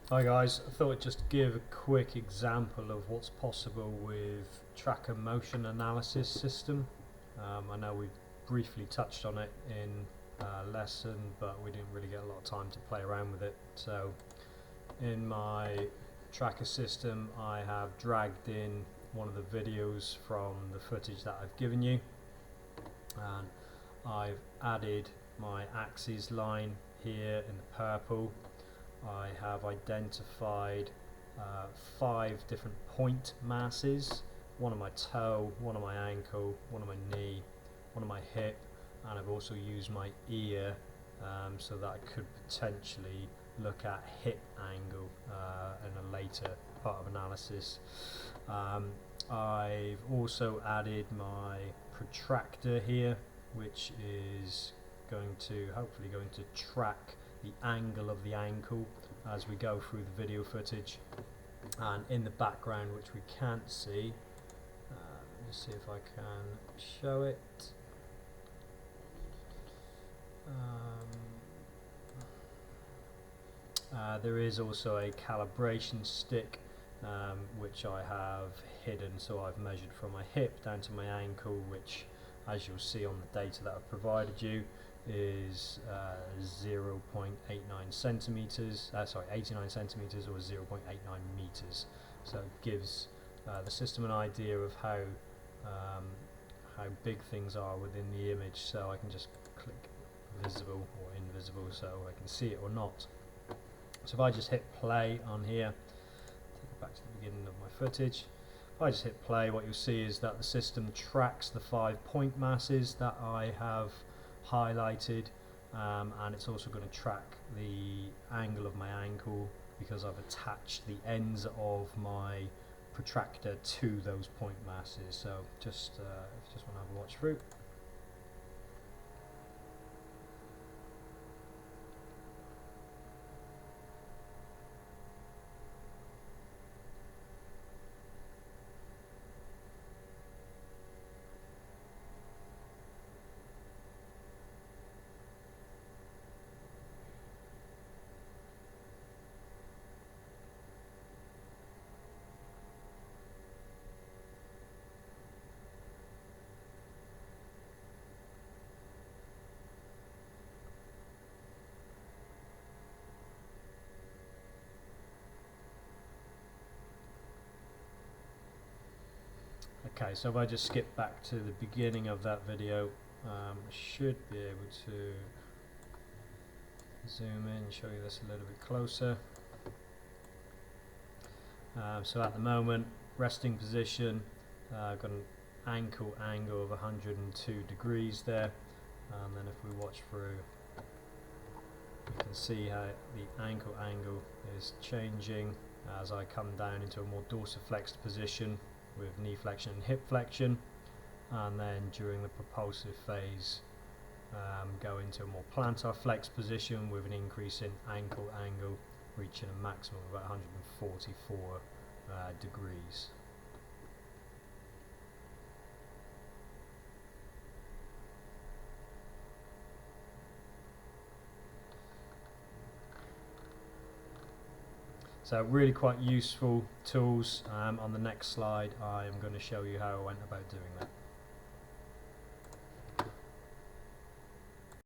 Hi guys, I thought I'd just give a quick example of what's possible with tracker motion analysis system. I know we briefly touched on it in lesson, but we didn't really get a lot of time to play around with it. So in my tracker system I have dragged in one of the videos from the footage that I've given you, and I've added my axis line here in the purple. I have identified 5 different point masses, one on my toe, one on my ankle, one on my knee, one on my hip, and I've also used my ear so that I could potentially look at hip angle in a later part of analysis. I've also added my protractor here, which is hopefully going to track the angle of the ankle as we go through the video footage. And in the background, which we can't see, let me see if I can show it. There is also a calibration stick which I have hidden, so I've measured from my hip down to my ankle, which, as you'll see on the data that I've provided you, is 0.89 centimeters, 89 centimeters, or 0.89 meters. So it gives the system an idea of how big things are within the image. So I can just click visible or invisible so I can see it or not. So if I just hit play on here, take it back to the beginning of my footage. If I just hit play, what you'll see is that the system tracks the 5 point masses that I have highlighted, and it's also going to track the angle of my ankle because I've attached the ends of my protractor to those point masses. So just if you just want to have a watch through. Okay, so if I just skip back to the beginning of that video, I should be able to zoom in and show you this a little bit closer. So at the moment, resting position, I've got an ankle angle of 102 degrees there, and then if we watch through, you can see how the ankle angle is changing as I come down into a more dorsiflexed position with knee flexion and hip flexion, and then during the propulsive phase go into a more plantar flex position with an increase in ankle angle reaching a maximum of about 144 degrees. So really quite useful tools. On the next slide I am going to show you how I went about doing that.